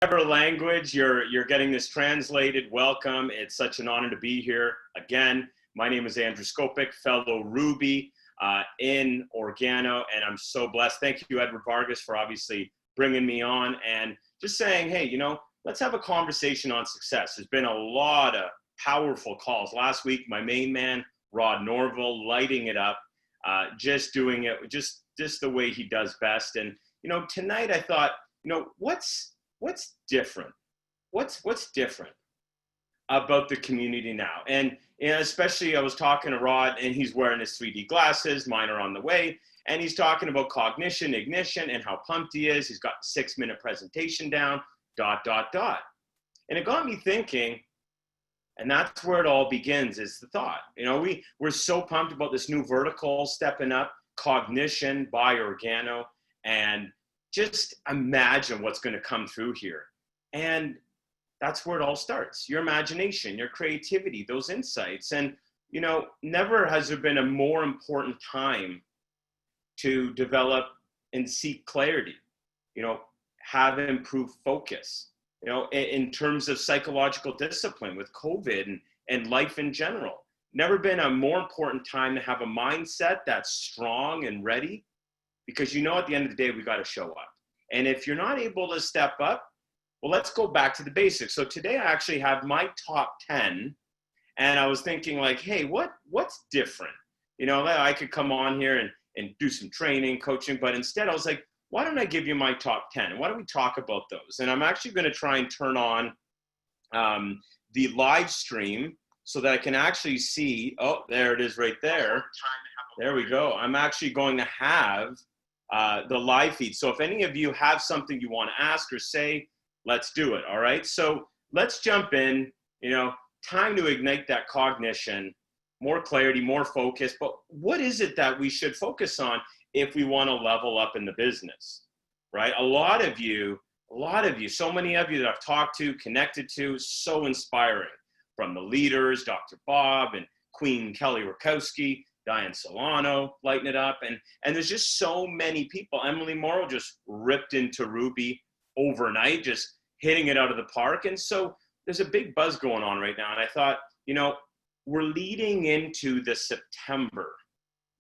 Whatever language you're getting this translated, welcome. It's such an honor to be here again. My name is Andrew Scopick, fellow Ruby in Organo, and I'm so blessed. Thank you, Edward Vargas, for obviously bringing me on and just saying, hey, let's have a conversation on success. There's been a lot of powerful calls. Last week, my main man, Rod Norville, lighting it up, just doing it just the way he does best. And, tonight I thought, what's different? What's different about the community now? And especially I was talking to Rod, and he's wearing his 3D glasses. Mine are on the way. And he's talking about cognition, ignition, and how pumped he is. He's got the 6-minute presentation down, ... And it got me thinking, and that's where it all begins, is the thought. We're so pumped about this new vertical stepping up, cognition by Organo, and just imagine what's going to come through here. And that's where it all starts. Your imagination, your creativity, those insights. And, never has there been a more important time to develop and seek clarity, have improved focus, in terms of psychological discipline with COVID and life in general. Never been a more important time to have a mindset that's strong and ready, because at the end of the day, we got to show up. And if you're not able to step up, well, let's go back to the basics. So today I actually have my top 10, and I was thinking like, hey, what's different? I could come on here and do some training, coaching, but instead I was like, why don't I give you my top 10? Why don't we talk about those? And I'm actually going to try and turn on the live stream so that I can actually see, oh, there it is right there. There we go. I'm actually going to have the live feed. So if any of you have something you want to ask or say, let's do it. All right. So let's jump in, time to ignite that cognition, more clarity, more focus. But what is it that we should focus on if we want to level up in the business, right? A lot of you, so many of you that I've talked to, connected to, so inspiring, from the leaders, Dr. Bob and Queen Kelly Rakowski, Diane Solano, lighting it up. And there's just so many people. Emily Morrow just ripped into Ruby overnight, just hitting it out of the park. And so there's a big buzz going on right now. And I thought, we're leading into the September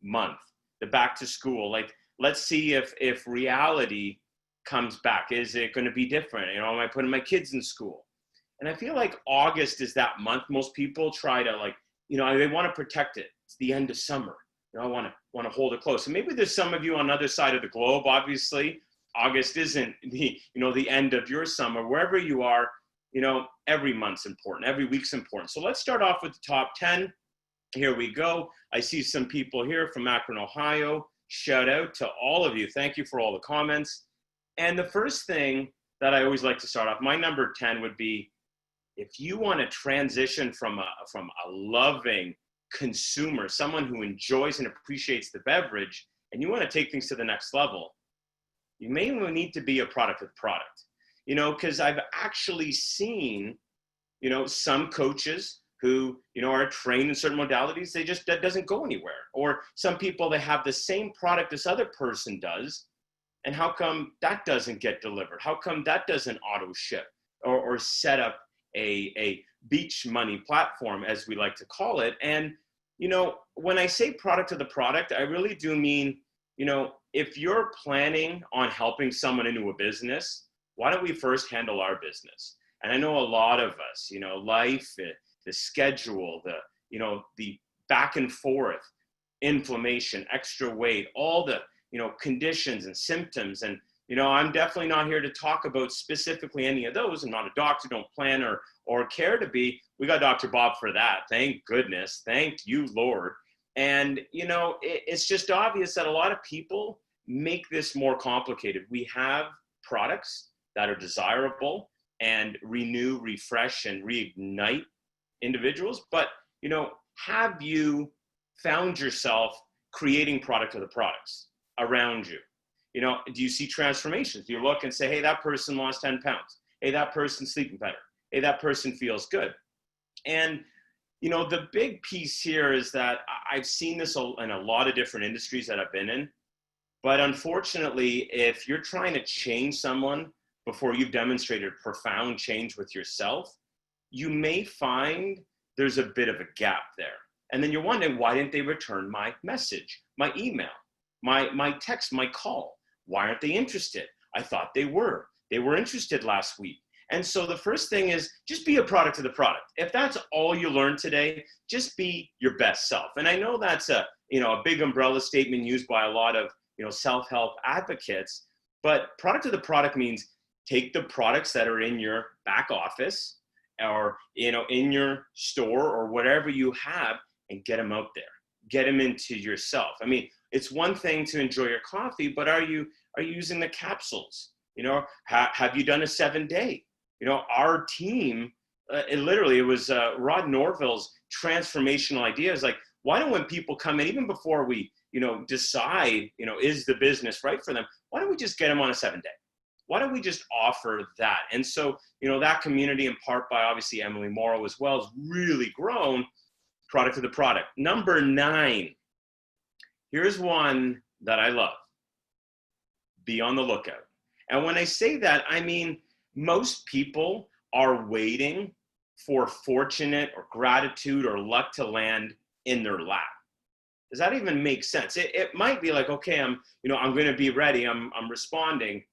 month, the back to school. Like, let's see if reality comes back. Is it going to be different? Am I putting my kids in school? And I feel like August is that month. Most people try to they want to protect it. It's the end of summer. I want to hold it close. And maybe there's some of you on the other side of the globe. Obviously, August isn't the end of your summer. Wherever you are, every month's important. Every week's important. So let's start off with the top 10. Here we go. I see some people here from Akron, Ohio. Shout out to all of you. Thank you for all the comments. And the first thing that I always like to start off, my number 10 would be, if you want to transition from a loving consumer, someone who enjoys and appreciates the beverage, and you want to take things to the next level, you may need to be a product of the product. Because I've actually seen, some coaches who, are trained in certain modalities, that doesn't go anywhere. Or some people, they have the same product this other person does, and how come that doesn't get delivered? How come that doesn't auto ship or set up a beach money platform, as we like to call it? And, when I say product of the product, I really do mean, if you're planning on helping someone into a business, why don't we first handle our business? And I know a lot of us, life, the schedule, the back and forth, inflammation, extra weight, all the, conditions and symptoms. And, I'm definitely not here to talk about specifically any of those. I'm not a doctor, don't plan or care to be. We got Dr. Bob for that. Thank goodness. Thank you, Lord. And, it's just obvious that a lot of people make this more complicated. We have products that are desirable and renew, refresh, and reignite individuals. But, have you found yourself creating product of the products around you? Do you see transformations? Do you look and say, hey, that person lost 10 pounds. Hey, that person's sleeping better. Hey, that person feels good. And, the big piece here is that I've seen this in a lot of different industries that I've been in. But unfortunately, if you're trying to change someone before you've demonstrated profound change with yourself, you may find there's a bit of a gap there. And then you're wondering, why didn't they return my message, my email, my text, my call? Why aren't they interested? I thought they were. They were interested last week. And so the first thing is just be a product of the product. If that's all you learned today, just be your best self. And I know that's a big umbrella statement used by a lot of, self-help advocates, but product of the product means take the products that are in your back office or, in your store or whatever you have and get them out there. Get them into yourself. I mean, it's one thing to enjoy your coffee, but are you using the capsules? Have you done a 7-day? Our team, it was Rod Norville's transformational ideas. Like, why don't when people come in, even before we, decide, is the business right for them? Why don't we just get them on a 7-day? Why don't we just offer that? And so, that community, in part by obviously Emily Morrow as well, has really grown. Product of the product. Number 9. Here's one that I love. Be on the lookout. And when I say that, I mean, most people are waiting for fortunate or gratitude or luck to land in their lap. Does that even make sense? It might be like, okay, I'm going to be ready. I'm responding.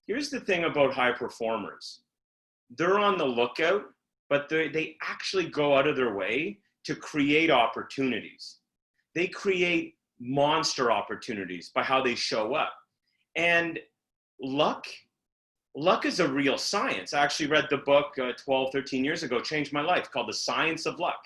Here's the thing about high performers. They're on the lookout, but they actually go out of their way to create opportunities. They create monster opportunities by how they show up. And luck is a real science. I actually read the book 12, 13 years ago, changed my life, called The Science of Luck.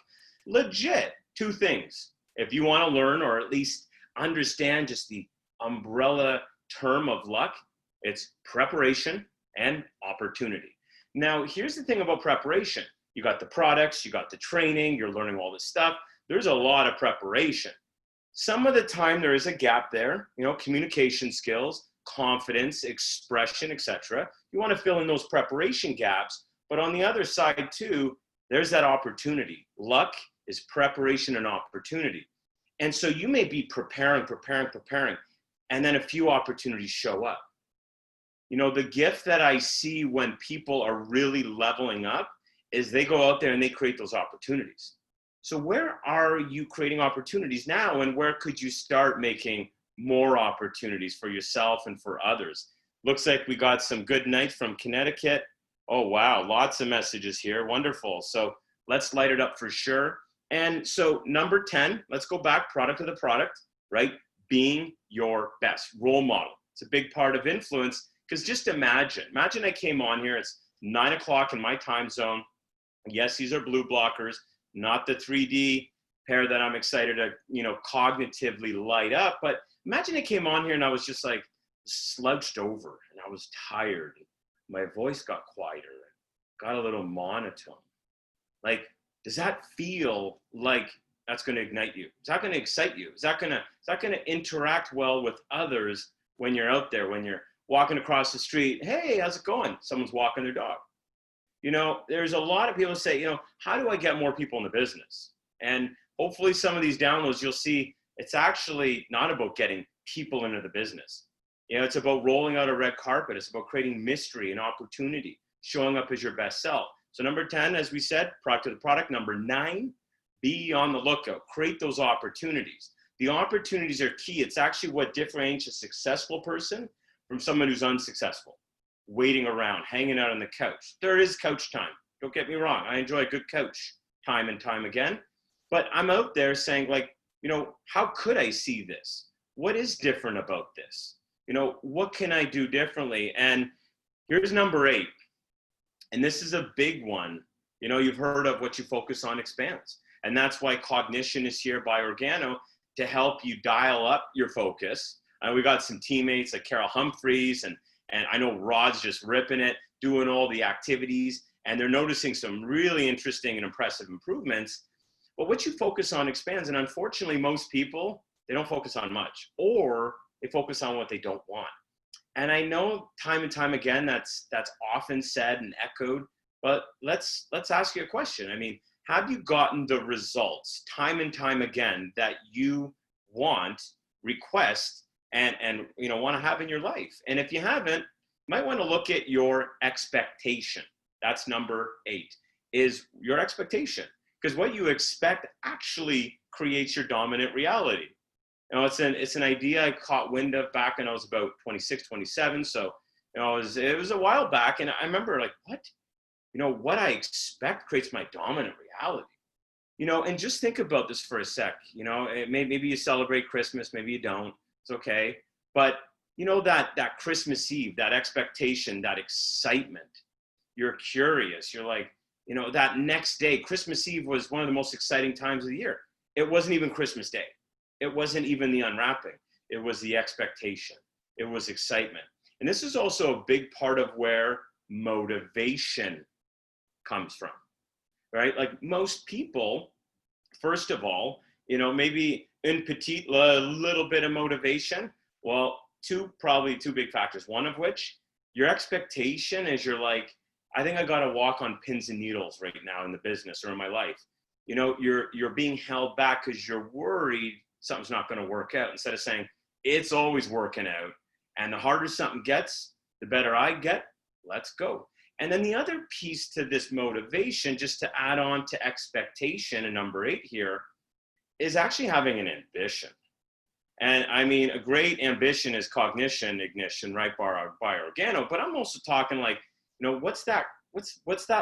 Legit, 2 things. If you want to learn or at least understand just the umbrella term of luck, it's preparation and opportunity. Now, here's the thing about preparation. You got the products, you got the training, you're learning all this stuff. There's a lot of preparation. Some of the time there is a gap there, communication skills, confidence, expression, etc. You want to fill in those preparation gaps, but on the other side too, there's that opportunity. Luck is preparation and opportunity. And so you may be preparing, and then a few opportunities show up. The gift that I see when people are really leveling up is they go out there and they create those opportunities. So where are you creating opportunities now, and where could you start making more opportunities for yourself and for others? Looks like we got some good nights from Connecticut. Oh, wow, lots of messages here. Wonderful. So let's light it up for sure. And so number 10, let's go back, product of the product, right? Being your best role model. It's a big part of influence, because just imagine I came on here, it's 9 o'clock in my time zone. Yes, these are blue blockers, not the 3D pair that I'm excited to, cognitively light up. But imagine I came on here and I was just like slouched over and I was tired. My voice got quieter, got a little monotone. Like, does that feel like that's going to ignite you? Is that going to excite you? Is that going to interact well with others when you're out there, when you're walking across the street? Hey, how's it going? Someone's walking their dog. There's a lot of people say, how do I get more people in the business? And hopefully some of these downloads, you'll see it's actually not about getting people into the business. It's about rolling out a red carpet. It's about creating mystery and opportunity, showing up as your best self. So number 10, as we said, product of the product. Number 9, be on the lookout. Create those opportunities. The opportunities are key. It's actually what differentiates a successful person from someone who's unsuccessful, waiting around, hanging out on the couch. There is couch time. Don't get me wrong. I enjoy a good couch time and time again. But I'm out there saying, like, how could I see this? What is different about this? What can I do differently? And here's number 8. And this is a big one. You've heard of what you focus on expands. And that's why Cognition is here by Organo to help you dial up your focus. We got some teammates like Carol Humphreys, and I know Rod's just ripping it, doing all the activities, and they're noticing some really interesting and impressive improvements. But what you focus on expands. And unfortunately, most people, they don't focus on much, or they focus on what they don't want. And I know time and time again, that's often said and echoed, but let's ask you a question. I mean, have you gotten the results time and time again that you want, request, and want to have in your life? And if you haven't, might want to look at your expectation. That's number 8, is your expectation. Because what you expect actually creates your dominant reality. It's an idea I caught wind of back when I was about 26, 27. So, it was a while back, and I remember like, what I expect creates my dominant reality. And just think about this for a sec. Maybe you celebrate Christmas, maybe you don't. It's okay. But that Christmas Eve, that expectation, that excitement, you're curious. You're like, that next day, Christmas Eve was one of the most exciting times of the year. It wasn't even Christmas Day. It wasn't even the unwrapping. It was the expectation. It was excitement. And this is also a big part of where motivation comes from, right? Like most people, first of all, maybe in petite, a little bit of motivation. Well, probably two big factors. One of which, your expectation is you're like, I think I got to walk on pins and needles right now in the business or in my life. You're being held back because you're worried something's not going to work out, instead of saying it's always working out. And the harder something gets, the better I get. Let's go. And then the other piece to this motivation, just to add on to expectation, and number 8 here, is actually having an ambition. And I mean, a great ambition is cognition, ignition, right, by Organo. But I'm also talking like, what's that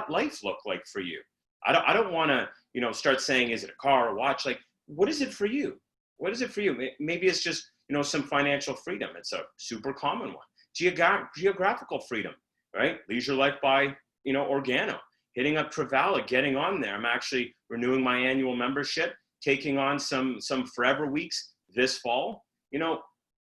life look like for you? I don't want to, start saying, is it a car or watch? Like, what is it for you? What is it for you? Maybe it's just, some financial freedom. It's a super common one. Geographical freedom, right? Leisure life by, Organo. Hitting up Travala, getting on there. I'm actually renewing my annual membership, taking on some forever weeks this fall.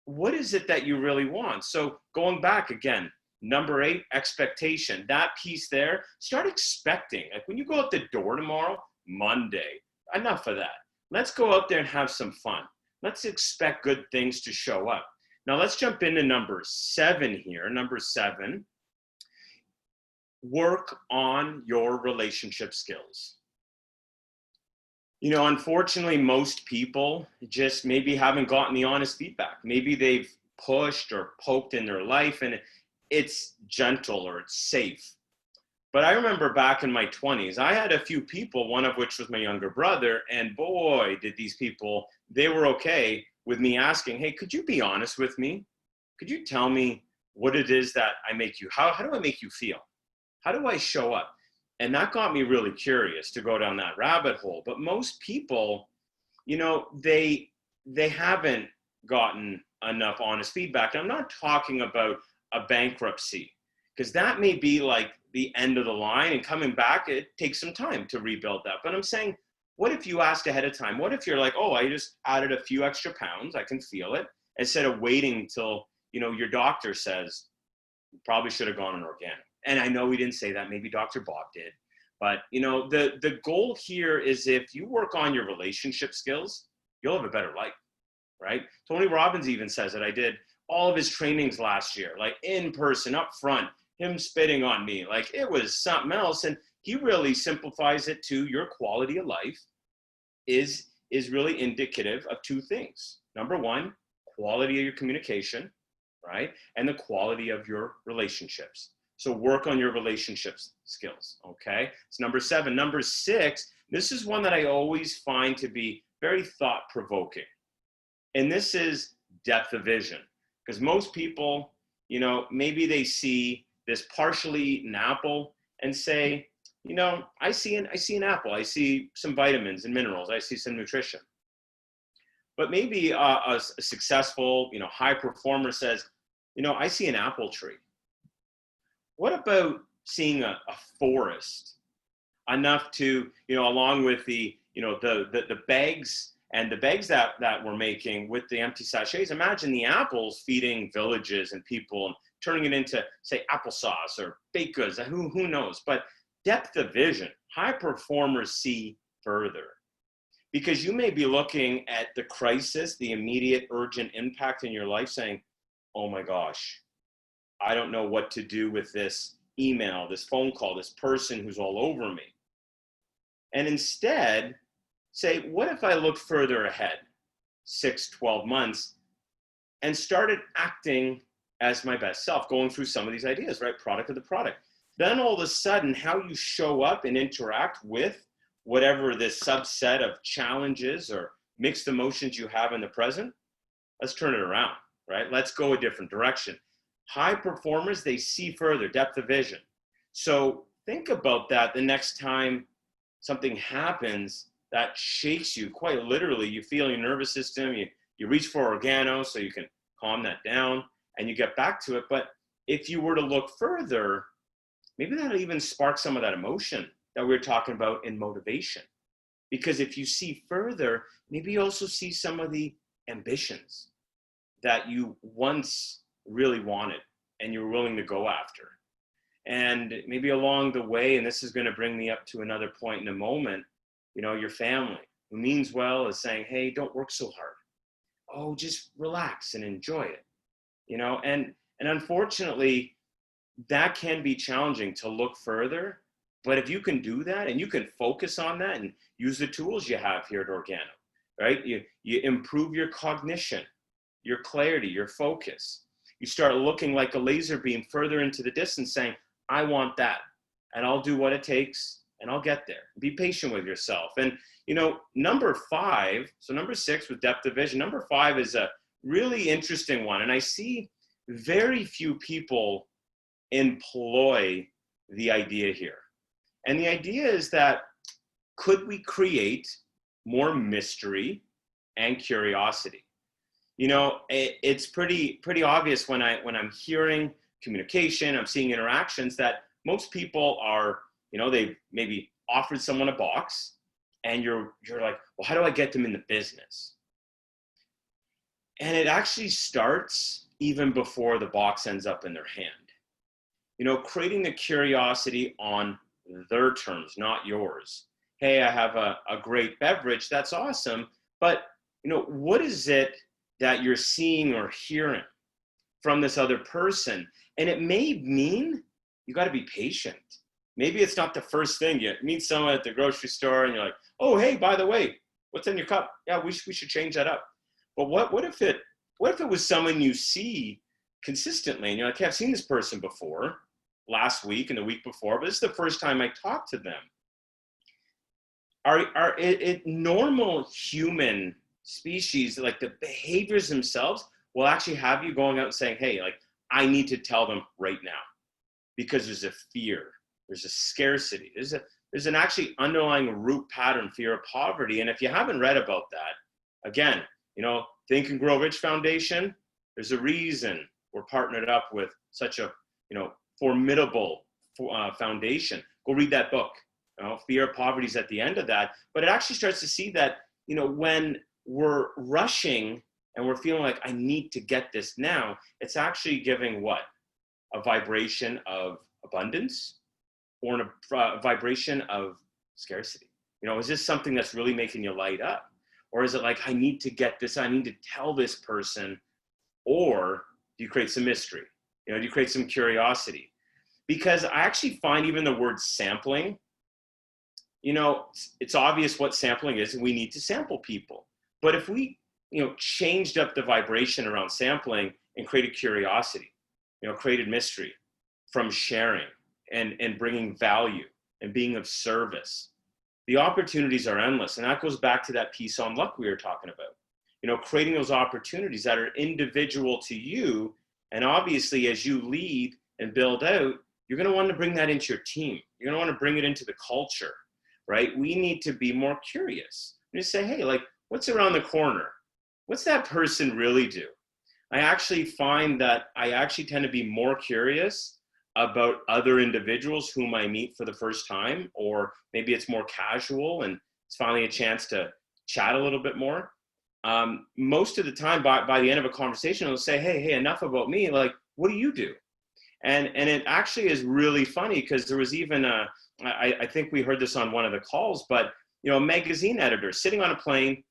What is it that you really want? So going back again, number 8, expectation. That piece there, start expecting. Like when you go out the door tomorrow, Monday, enough of that. Let's go out there and have some fun. Let's expect good things to show up. Now let's jump into number 7 here. Number 7, work on your relationship skills. Unfortunately, most people just maybe haven't gotten the honest feedback. Maybe they've pushed or poked in their life and it's gentle or it's safe. But I remember back in my 20s, I had a few people, one of which was my younger brother, and boy, did these people, they were okay with me asking, hey, could you be honest with me? Could you tell me what it is that I make you, how do I make you feel? How do I show up? And that got me really curious to go down that rabbit hole. But most people, they haven't gotten enough honest feedback. And I'm not talking about a bankruptcy, because that may be like the end of the line, and coming back, it takes some time to rebuild that. But I'm saying, what if you asked ahead of time? What if you're like, oh, I just added a few extra pounds, I can feel it, instead of waiting till, your doctor says, you probably should have gone on organic. And I know we didn't say that, maybe Dr. Bob did. But, the goal here is if you work on your relationship skills, you'll have a better life, right? Tony Robbins even says it. I did all of his trainings last year, like in person, up front, him spitting on me, like it was something else. And he really simplifies it to your quality of life is really indicative of 2 things. Number 1, quality of your communication, right? And the quality of your relationships. So work on your relationships skills, okay? It's number 7. Number 6, this is one that I always find to be very thought-provoking. And this is depth of vision. Because most people, maybe they see this partially eaten apple and say, I see an apple. I see some vitamins and minerals. I see some nutrition. But maybe a successful, high performer says, I see an apple tree. What about seeing a forest enough to, along with the bags and the bags that we're making with the empty sachets, imagine the apples feeding villages and people and turning it into, say, applesauce or baked goods, who knows? But depth of vision, high performers see further. Because you may be looking at the crisis, the immediate urgent impact in your life saying, oh my gosh, I don't know what to do with this email, this phone call, this person who's all over me. And instead, say, what if I looked further ahead, 6, 12 months, and started acting as my best self, going through some of these ideas, right? Product of the product. Then all of a sudden, how you show up and interact with whatever this subset of challenges or mixed emotions you have in the present, let's turn it around, right? Let's go a different direction. High performers, they see further, depth of vision. So think about that the next time something happens that shakes you, quite literally. You feel your nervous system, you reach for organo so you can calm that down and you get back to it. But if you were to look further, maybe that'll even spark some of that emotion that we were talking about in motivation. Because if you see further, maybe you also see some of the ambitions that you once really wanted and you were willing to go after. And maybe along the way, and this is going to bring me up to another point in a moment, your family who means well is saying, hey, don't work so hard. Oh, just relax and enjoy it. And unfortunately, that can be challenging to look further. But if you can do that and you can focus on that and use the tools you have here at Organo, right? You improve your cognition, your clarity, your focus. You start looking like a laser beam further into the distance saying, I want that, and I'll do what it takes, and I'll get there. Be patient with yourself. And, number 5, so number 6 with depth of vision, number 5 is a really interesting one. And I see very few people employ the idea here. And the idea is that could we create more mystery and curiosity? It's pretty obvious when I'm hearing communication, I'm seeing interactions that most people are, they've maybe offered someone a box and you're like, well, how do I get them in the business? And it actually starts even before the box ends up in their hand. Creating the curiosity on their terms, not yours. Hey, I have a great beverage. That's awesome. But, what is it that you're seeing or hearing from this other person? And it may mean you got to be patient. Maybe it's not the first thing. You meet someone at the grocery store and you're like, oh, hey, by the way, what's in your cup? Yeah, we should change that up. But what if it was someone you see consistently and you're like, hey, I've seen this person before, last week and the week before, but this is the first time I talked to them. Are normal human species, like the behaviors themselves, will actually have you going out and saying, hey, like, I need to tell them right now because there's a fear, there's a scarcity, there's an actually underlying root pattern, fear of poverty. And if you haven't read about that, again, Think and Grow Rich Foundation, there's a reason we're partnered up with such a, formidable foundation. Go read that book. Fear of Poverty is at the end of that. But it actually starts to see that, when we're rushing and we're feeling like I need to get this now, it's actually giving what? A vibration of abundance or a vibration of scarcity. Is this something that's really making you light up? Or is it like, I need to get this, I need to tell this person? Or do you create some mystery? Do you create some curiosity? Because I actually find even the word sampling, it's obvious what sampling is, and we need to sample people. But if we, changed up the vibration around sampling and created curiosity, created mystery from sharing and bringing value and being of service, the opportunities are endless. And that goes back to that piece on luck we were talking about, creating those opportunities that are individual to you. And obviously, as you lead and build out, you're going to want to bring that into your team. You're going to want to bring it into the culture, right? We need to be more curious. And just say, hey, like, what's around the corner? What's that person really do? I actually find that I actually tend to be more curious about other individuals whom I meet for the first time, or maybe it's more casual and it's finally a chance to chat a little bit more. Most of the time, by the end of a conversation, I'll say, hey, enough about me. Like, what do you do? And it actually is really funny because there was even I think we heard this on one of the calls, but a magazine editor sitting on a plane,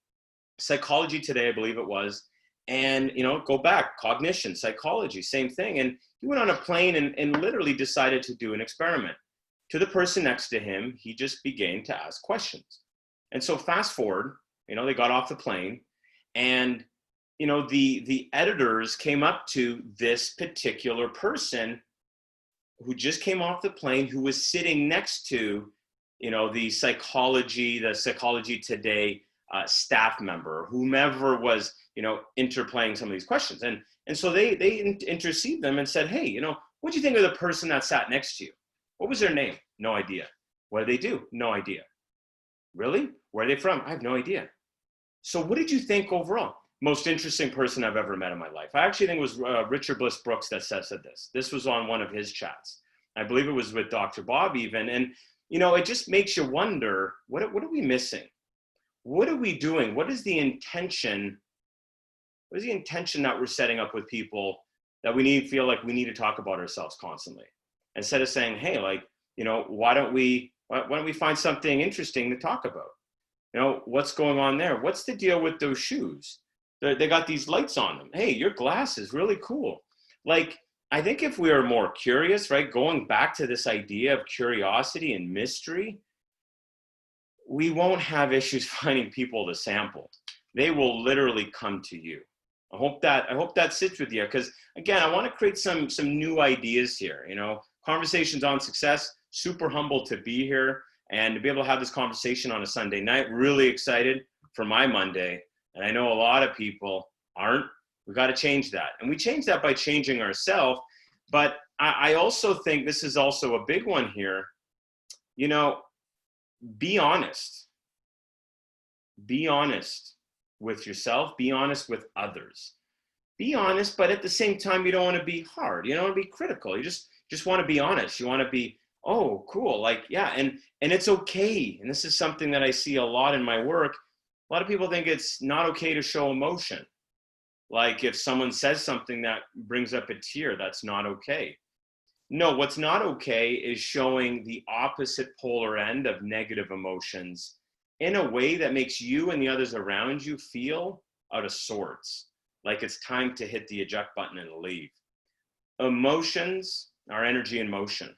Psychology Today, I believe it was, and go back, cognition, psychology, same thing. And he went on a plane and literally decided to do an experiment. To the person next to him, he just began to ask questions. And so fast forward, they got off the plane, and the editors came up to this particular person who just came off the plane, who was sitting next to, the Psychology Today staff member, whomever was, interplaying some of these questions. And so they intercede them and said, hey, what do you think of the person that sat next to you? What was their name? No idea. What do they do? No idea. Really? Where are they from? I have no idea. So what did you think overall? Most interesting person I've ever met in my life. I actually think it was Richard Bliss Brooks that said this. This was on one of his chats. I believe it was with Dr. Bob even. And, it just makes you wonder, what are we missing? What are we doing? What is the intention? What is the intention that we're setting up with people that we feel like we need to talk about ourselves constantly? Instead of saying, hey, why don't we find something interesting to talk about? What's going on there? What's the deal with those shoes? They got these lights on them. Hey, your glasses, really cool. I think if we are more curious, right, going back to this idea of curiosity and mystery, we won't have issues finding people to sample. They will literally come to you. I hope that sits with you, because again, I want to create some new ideas here. Conversations on Success. Super humbled to be here and to be able to have this conversation on a Sunday night. Really excited for my Monday. And I know a lot of people aren't. We've got to change that. And we change that by changing ourselves. But I also think this is also a big one here. Be honest. Be honest with yourself. Be honest with others. Be honest, but at the same time, you don't want to be hard. You don't want to be critical. You just want to be honest. You want to be, oh, cool. Yeah. And it's okay. And this is something that I see a lot in my work. A lot of people think it's not okay to show emotion. Like if someone says something that brings up a tear, that's not okay. No, what's not okay is showing the opposite polar end of negative emotions in a way that makes you and the others around you feel out of sorts, like it's time to hit the eject button and leave. Emotions are energy in motion.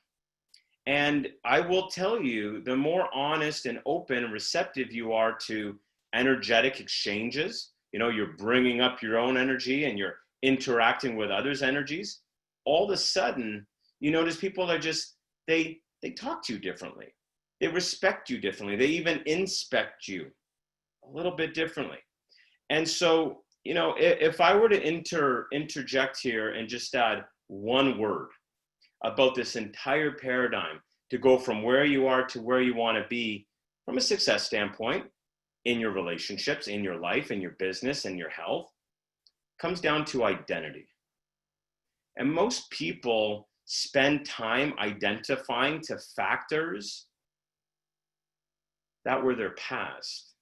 And I will tell you, the more honest and open and receptive you are to energetic exchanges, you're bringing up your own energy and you're interacting with others' energies, all of a sudden, you notice people are just, they talk to you differently. They respect you differently. They even inspect you a little bit differently. And so, if I were to interject here and just add one word about this entire paradigm to go from where you are to where you want to be from a success standpoint, in your relationships, in your life, in your business, in your health, comes down to identity. And most people spend time identifying to factors that were their past.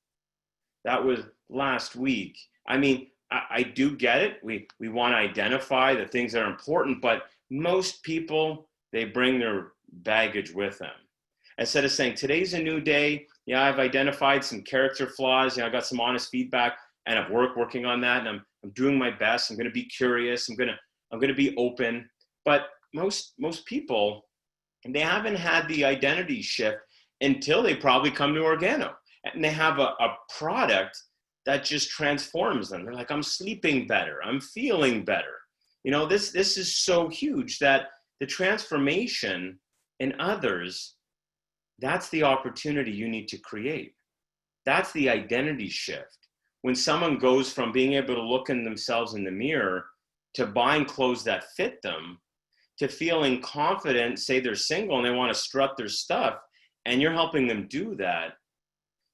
That was last week. I mean, I do get it. We want to identify the things that are important, but most people, they bring their baggage with them. Instead of saying, today's a new day. Yeah, I've identified some character flaws. I got some honest feedback and I've working on that. And I'm doing my best. I'm going to be curious. I'm going to be open. But most people, they haven't had the identity shift until they probably come to Organo and they have a product that just transforms them. They're like, I'm sleeping better. I'm feeling better. This is so huge that the transformation in others, that's the opportunity you need to create. That's the identity shift. When someone goes from being able to look in themselves in the mirror to buying clothes that fit them, to feeling confident, say they're single and they want to strut their stuff, and you're helping them do that,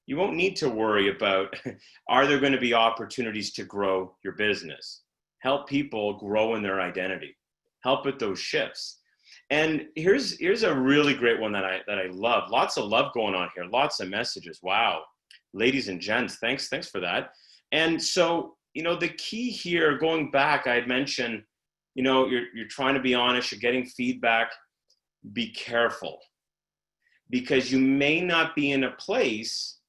you won't need to worry about, are there going to be opportunities to grow your business? Help people grow in their identity. Help with those shifts. And here's a really great one that I love. Lots of love going on here. Lots of messages. Wow. Ladies and gents, thanks for that. And so, the key here, going back, I had mentioned, you're trying to be honest, you're getting feedback. Be careful, because you may not be in a place,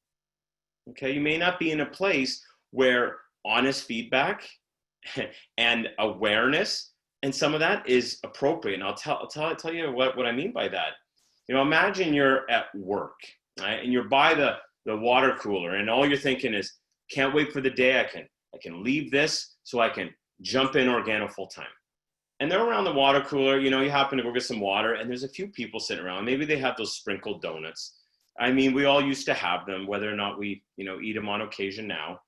where honest feedback and awareness and some of that is appropriate. And I'll tell you what I mean by that. Imagine you're at work, right? And you're by the water cooler and all you're thinking is, can't wait for the day I can leave this so I can jump in Organo full time. And they're around the water cooler, you happen to go get some water, and there's a few people sitting around. Maybe they have those sprinkled donuts. I mean, we all used to have them, whether or not we, eat them on occasion now.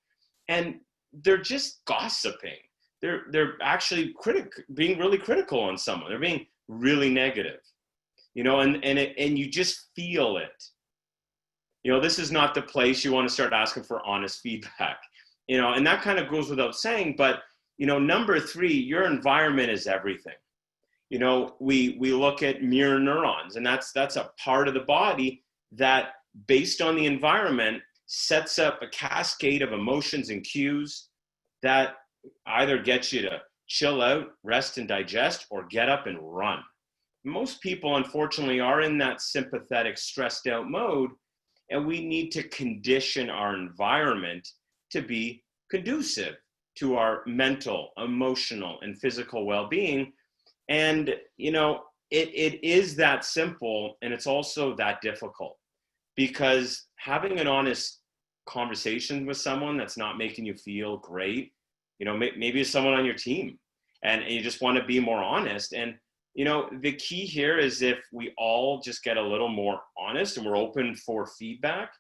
And they're just gossiping. They're actually being really critical on someone. They're being really negative, and you just feel it. This is not the place you want to start asking for honest feedback, and that kind of goes without saying, but number 3, your environment is everything. We look at mirror neurons, and that's a part of the body that, based on the environment, sets up a cascade of emotions and cues that either get you to chill out, rest and digest, or get up and run. Most people, unfortunately, are in that sympathetic, stressed out mode, and we need to condition our environment to be conducive to our mental, emotional, and physical well-being. And, it is that simple, and it's also that difficult, because having an honest conversation with someone that's not making you feel great, maybe it's someone on your team, and you just want to be more honest. And, the key here is, if we all just get a little more honest and we're open for feedback,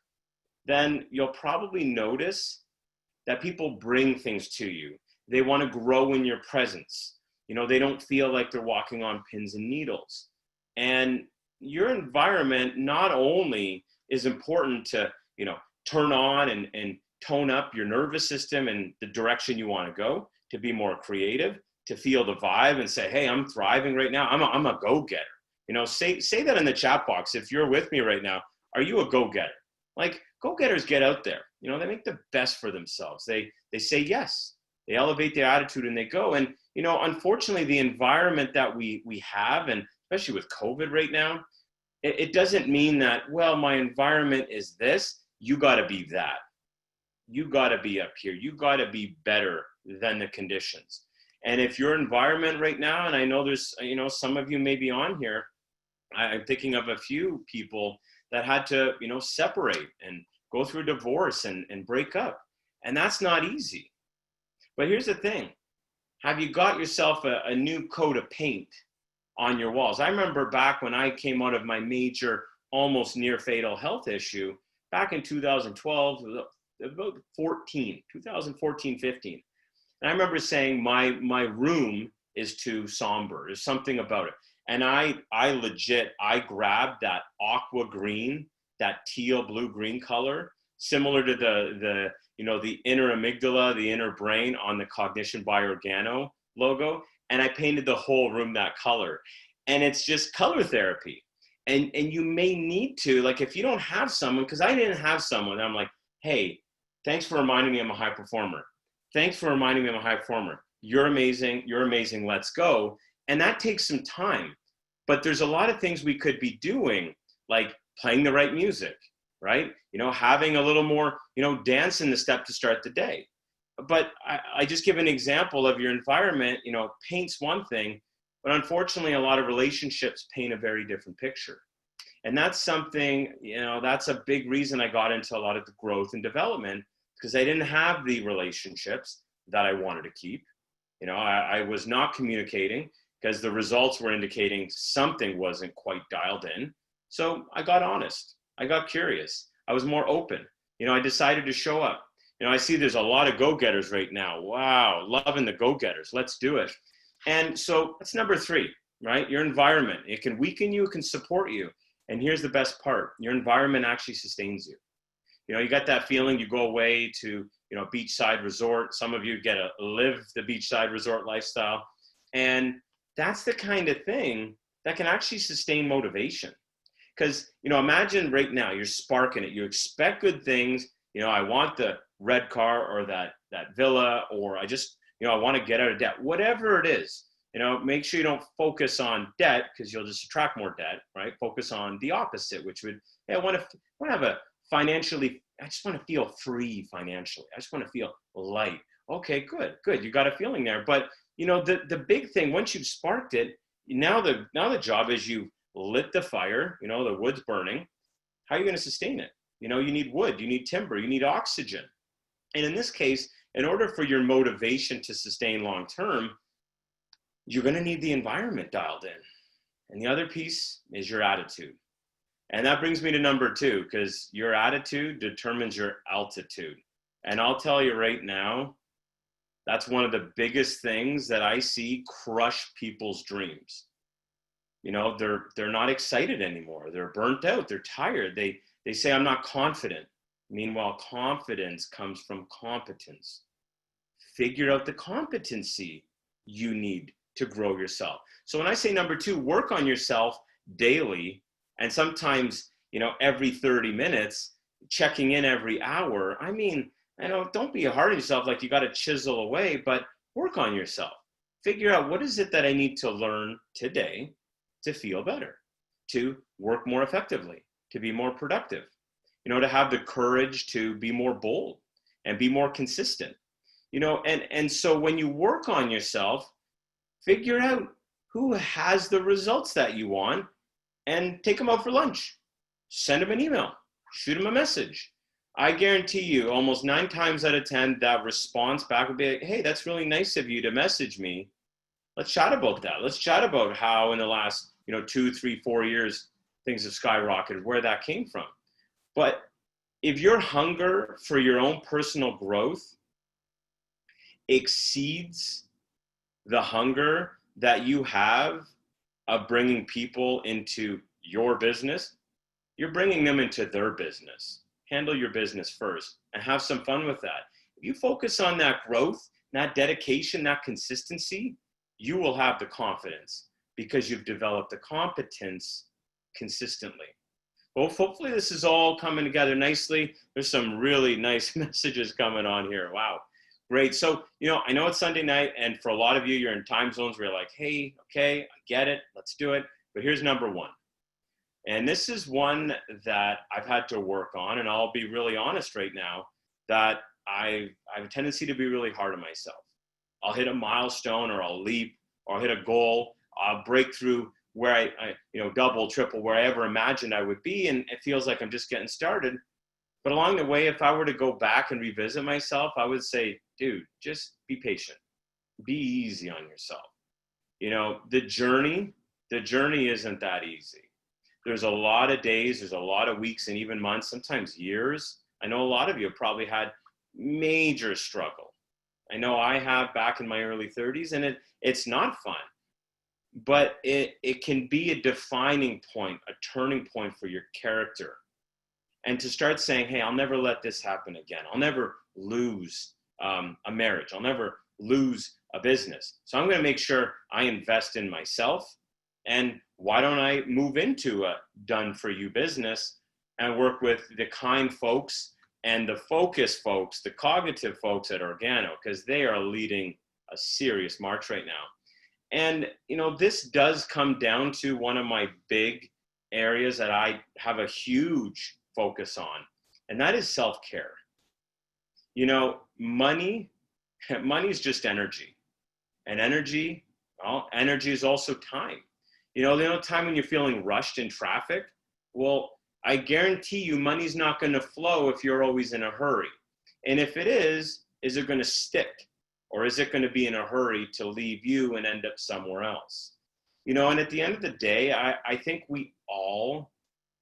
then you'll probably notice that people bring things to you. They want to grow in your presence. They don't feel like they're walking on pins and needles. And your environment not only is important to, turn on and tone up your nervous system in the direction you want to go, to be more creative, to feel the vibe and say, hey, I'm thriving right now. I'm a go-getter. Say that in the chat box. If you're with me right now, are you a go-getter? Like, go-getters get out there. They make the best for themselves. They say yes. They elevate their attitude and they go. And, unfortunately, the environment that we have, and especially with COVID right now, it doesn't mean that, well, my environment is this, you got to be that. You got to be up here. You got to be better than the conditions. And if your environment right now, and I know there's, some of you may be on here, I'm thinking of a few people that had to, separate and go through a divorce and break up. And that's not easy. But here's the thing. Have you got yourself a new coat of paint on your walls? I remember back when I came out of my major, almost near fatal health issue, back in 2012, about 2014, 15. And I remember saying my room is too somber. There's something about it. And I grabbed that aqua green, that teal blue green color, similar to the inner amygdala, the inner brain on the Cognition by Organo logo. And I painted the whole room that color. And it's just color therapy. And you may need to, like, if you don't have someone, because I didn't have someone, I'm like, hey, thanks for reminding me I'm a high performer. Thanks for reminding me I'm a high performer. You're amazing. You're amazing. Let's go. And that takes some time. But there's a lot of things we could be doing, like playing the right music, right? Having a little more, dance in the step to start the day. But I just give an example of your environment, paints one thing, but unfortunately, a lot of relationships paint a very different picture. And that's something, that's a big reason I got into a lot of the growth and development, because I didn't have the relationships that I wanted to keep. I was not communicating because the results were indicating something wasn't quite dialed in. So I got honest. I got curious. I was more open. I decided to show up. I see there's a lot of go-getters right now. Wow, loving the go-getters. Let's do it. And so that's number 3, right? Your environment. It can weaken you, it can support you. And here's the best part. Your environment actually sustains you. You got that feeling, you go away to, a beachside resort. Some of you get to live the beachside resort lifestyle. And that's the kind of thing that can actually sustain motivation. Because, imagine right now you're sparking it. You expect good things. I want the red car or that villa, or I just, I want to get out of debt. Whatever it is, make sure you don't focus on debt, because you'll just attract more debt, right? Focus on the opposite, which would, hey, I want to have a financially, I just want to feel free financially. I just want to feel light. Okay, good. You got a feeling there. But, the big thing, once you've sparked it, now the job is you lit the fire, the wood's burning. How are you going to sustain it? You need wood, you need timber, you need oxygen. And in this case, in order for your motivation to sustain long term, you're going to need the environment dialed in. And the other piece is your attitude. And that brings me to number 2, because your attitude determines your altitude. And I'll tell you right now, that's one of the biggest things that I see crush people's dreams. You know, they're not excited anymore. They're burnt out. They're tired. They say, I'm not confident. Meanwhile, confidence comes from competence. Figure out the competency you need to grow yourself. So when I say number 2, work on yourself daily, and sometimes, every 30 minutes, checking in every hour. I mean, don't be hard on yourself like you got to chisel away, but work on yourself. Figure out, what is it that I need to learn today to feel better, to work more effectively, to be more productive, to have the courage to be more bold and be more consistent, and so when you work on yourself, figure out who has the results that you want and take them out for lunch, send them an email, shoot them a message. I guarantee you almost 9 times out of 10, that response back would be like, hey, that's really nice of you to message me. Let's chat about that. Let's chat about how in the last, 2, 3, 4 years, things have skyrocketed, where that came from. But if your hunger for your own personal growth exceeds the hunger that you have of bringing people into your business, you're bringing them into their business. Handle your business first and have some fun with that. If you focus on that growth, that dedication, that consistency, you will have the confidence because you've developed the competence consistently. Well, hopefully this is all coming together nicely. There's some really nice messages coming on here. Wow. Great. So, I know it's Sunday night, and for a lot of you, you're in time zones where you're like, hey, okay, I get it. Let's do it. But here's number 1. And this is one that I've had to work on, and I'll be really honest right now, that I have a tendency to be really hard on myself. I'll hit a milestone, or I'll leap, or I'll hit a goal. I'll break through where I double, triple, where I ever imagined I would be, and it feels like I'm just getting started. But along the way, if I were to go back and revisit myself, I would say, dude, just be patient. Be easy on yourself. The journey isn't that easy. There's a lot of days, there's a lot of weeks, and even months, sometimes years. I know a lot of you have probably had major struggle. I know I have back in my early 30s, and it's not fun. But it can be a defining point, a turning point for your character. And to start saying, hey, I'll never let this happen again. I'll never lose a marriage. I'll never lose a business. So I'm going to make sure I invest in myself. And why don't I move into a done-for-you business and work with the kind folks and the focused folks, the cognitive folks at Organo, because they are leading a serious march right now. And, this does come down to one of my big areas that I have a huge focus on, and that is self-care. Money is just energy, and energy is also time. Time when you're feeling rushed in traffic, well, I guarantee you money's not going to flow if you're always in a hurry. And if it is it going to stick? Or is it going to be in a hurry to leave you and end up somewhere else? And at the end of the day, I think we all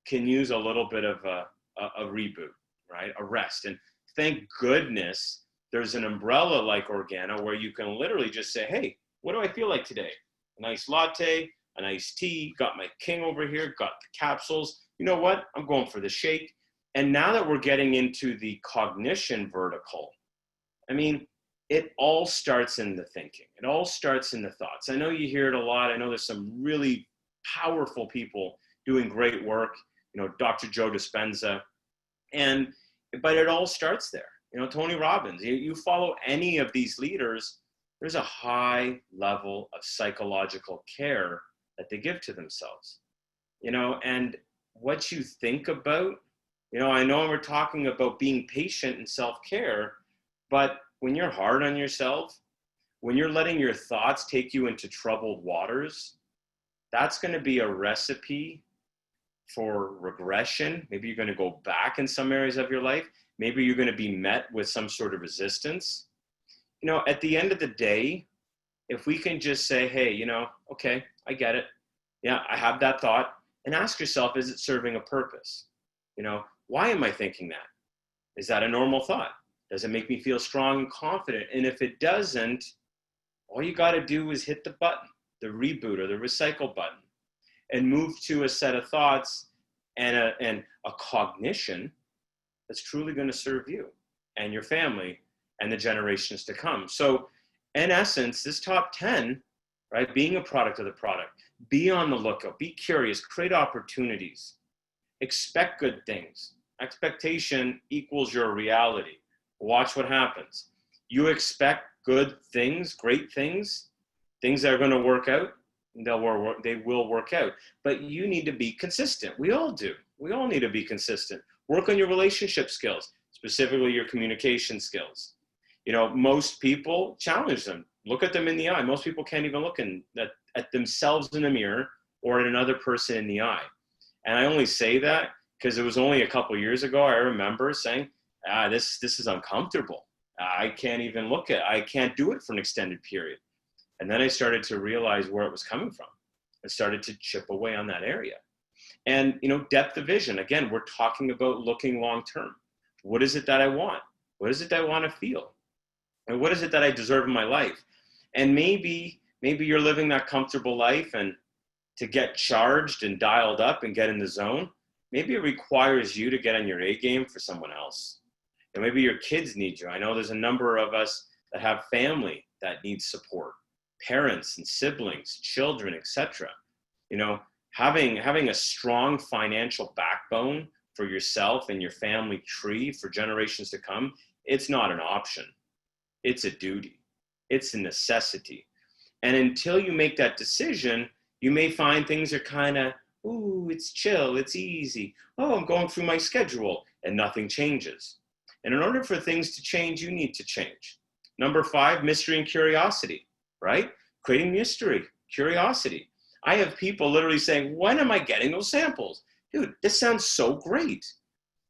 can use a little bit of a reboot, right? A rest. And thank goodness there's an umbrella like Organo where you can literally just say, hey, what do I feel like today? A nice latte, a nice tea, got my king over here, got the capsules. You know what? I'm going for the shake. And now that we're getting into the cognition vertical, it all starts in the thinking. It all starts in the thoughts. I know you hear it a lot. I know there's some really powerful people doing great work, Dr. Joe Dispenza. But it all starts there. Tony Robbins, you follow any of these leaders, there's a high level of psychological care that they give to themselves, and what you think about, I know we're talking about being patient and self-care, but when you're hard on yourself, when you're letting your thoughts take you into troubled waters, that's going to be a recipe for regression. Maybe you're going to go back in some areas of your life. Maybe you're going to be met with some sort of resistance. at the end of the day, if we can just say, hey, okay, I get it. Yeah, I have that thought. And ask yourself, is it serving a purpose? Why am I thinking that? Is that a normal thought? Does it make me feel strong and confident? And if it doesn't, all you got to do is hit the button, the reboot or the recycle button, and move to a set of thoughts and a cognition that's truly going to serve you and your family and the generations to come. So in essence, this top 10, right, being a product of the product, be on the lookout, be curious, create opportunities, expect good things. Expectation equals your reality. Watch what happens. You expect good things, great things, things that are going to work out, they will work out. But you need to be consistent. We all do. We all need to be consistent. Work on your relationship skills, specifically your communication skills. Most people challenge them. Look at them in the eye. Most people can't even look at themselves in the mirror or at another person in the eye. And I only say that because it was only a couple of years ago I remember saying, this is uncomfortable. I can't do it for an extended period. And then I started to realize where it was coming from. I started to chip away on that area. And, depth of vision. Again, we're talking about looking long-term. What is it that I want? What is it that I want to feel? And what is it that I deserve in my life? And maybe you're living that comfortable life, and to get charged and dialed up and get in the zone, maybe it requires you to get on your A game for someone else. And maybe your kids need you. I know there's a number of us that have family that needs support, parents and siblings, children, etc. Having a strong financial backbone for yourself and your family tree for generations to come, it's not an option. It's a duty. It's a necessity. And until you make that decision, you may find things are kind of, ooh, it's chill, it's easy. Oh, I'm going through my schedule, and nothing changes. And in order for things to change, you need to change. Number 5, mystery and curiosity, right? Creating mystery, curiosity. I have people literally saying, when am I getting those samples? Dude, this sounds so great.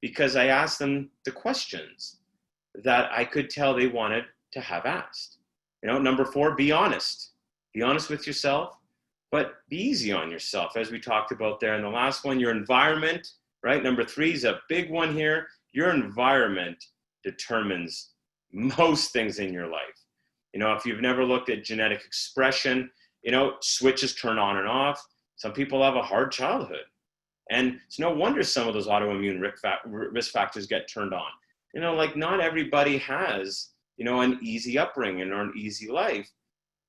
Because I asked them the questions that I could tell they wanted to have asked. Number 4, be honest. Be honest with yourself, but be easy on yourself, as we talked about there. And the last one, your environment, right? Number 3 is a big one here. Your environment determines most things in your life. If you've never looked at genetic expression, switches turn on and off. Some people have a hard childhood. And it's no wonder some of those autoimmune risk factors get turned on. Not everybody has, an easy upbringing or an easy life,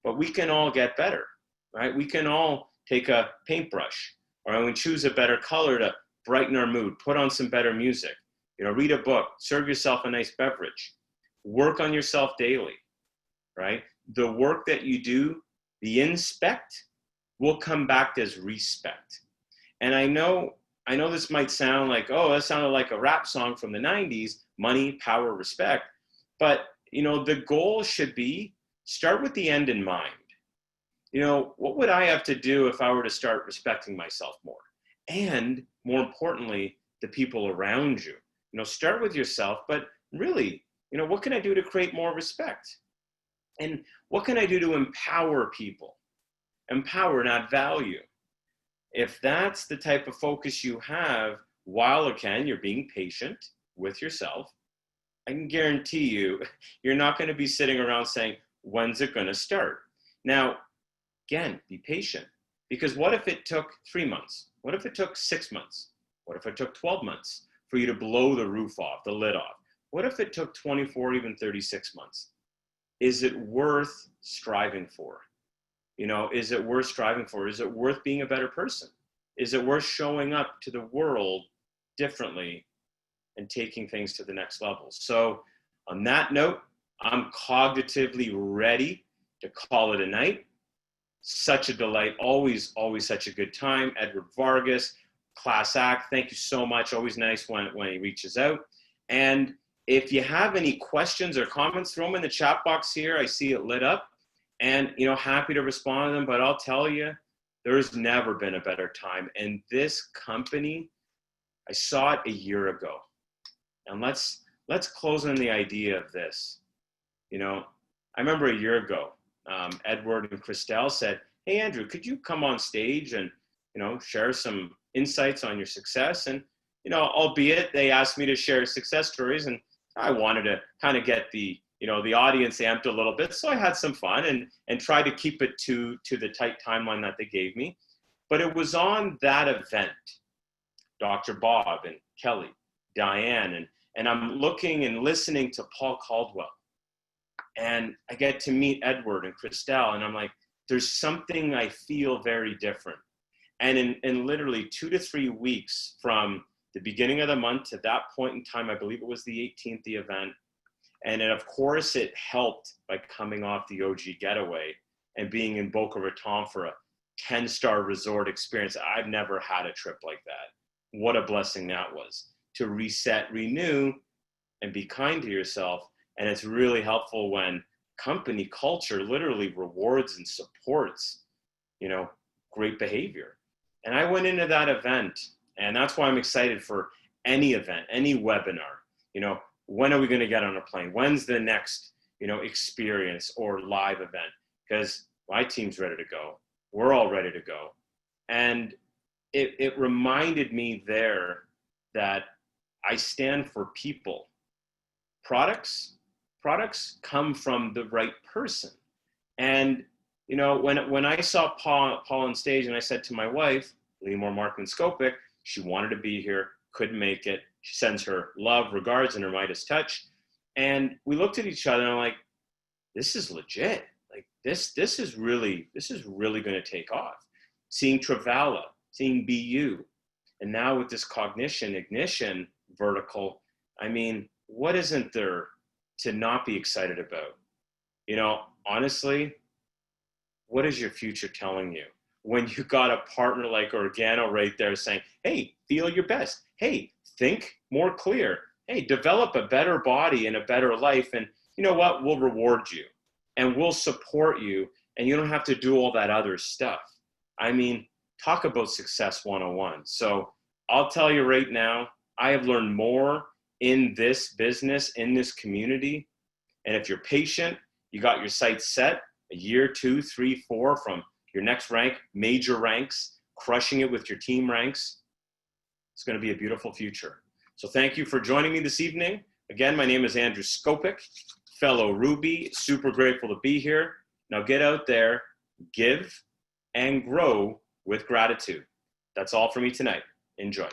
but we can all get better, right? We can all take a paintbrush or we choose a better color to brighten our mood, put on some better music, read a book, serve yourself a nice beverage, work on yourself daily, right? The work that you do, the inspect, will come back as respect. And I know this might sound like, oh, that sounded like a rap song from the 90s, money, power, respect. But, the goal should be start with the end in mind. What would I have to do if I were to start respecting myself more? And more importantly, the people around you. Start with yourself, but really, what can I do to create more respect? And what can I do to empower people? Empower, not value. If that's the type of focus you have, while again, you're being patient with yourself, I can guarantee you're not going to be sitting around saying, when's it going to start? Now, again, be patient. Because what if it took 3 months? What if it took 6 months? What if it took 12 months for you to blow the roof off, the lid off? What if it took 24, even 36 months? Is it worth striving for? Is it worth striving for? Is it worth being a better person? Is it worth showing up to the world differently and taking things to the next level? So on that note, I'm cognitively ready to call it a night. Such a delight. Always, always such a good time. Edward Vargas, class act. Thank you so much. Always nice when he reaches out. And if you have any questions or comments, throw them in the chat box here. I see it lit up. And, happy to respond to them. But I'll tell you, there's never been a better time. And this company, I saw it a year ago. And let's close on the idea of this. I remember a year ago, Edward and Christelle said, "Hey, Andrew, could you come on stage and, share some insights on your success?" And, albeit they asked me to share success stories, and I wanted to kind of get the audience amped a little bit. So I had some fun and tried to keep it to the tight timeline that they gave me. But it was on that event, Dr. Bob and Kelly, Diane, and I'm looking and listening to Paul Caldwell. And I get to meet Edward and Christelle, and I'm like, there's something I feel very different. And in literally 2 to 3 weeks from the beginning of the month to that point in time, I believe it was the 18th, the event. And of course, it helped by coming off the OG getaway and being in Boca Raton for a 10-star resort experience. I've never had a trip like that. What a blessing that was, to reset, renew, and be kind to yourself. And it's really helpful when company culture literally rewards and supports, great behavior. And I went into that event, and that's why I'm excited for any event, any webinar. When are we going to get on a plane? When's the next, experience or live event? Because my team's ready to go. We're all ready to go. And it reminded me there that I stand for people. Products come from the right person. And, when I saw Paul on stage, and I said to my wife, Leemore Markman Scopick, she wanted to be here, couldn't make it. She sends her love, regards, and her Midas touch. And we looked at each other and I'm like, this is legit. Like this is really going to take off. Seeing Travala, seeing BU, and now with this cognition ignition vertical, I mean, what isn't there to not be excited about? Honestly, what is your future telling you? When you got a partner like Organo right there saying, hey, feel your best. Hey, think more clear. Hey, develop a better body and a better life. And you know what? We'll reward you and we'll support you. And you don't have to do all that other stuff. I mean, talk about success 101. So I'll tell you right now, I have learned more in this business, in this community. And if you're patient, you got your sights set, a year, 2, 3, 4 from your next rank, major ranks, crushing it with your team ranks, it's going to be a beautiful future. So thank you for joining me this evening. Again, my name is Andrew Scopick, fellow Ruby, super grateful to be here. Now get out there, give, and grow with gratitude. That's all for me tonight. Enjoy.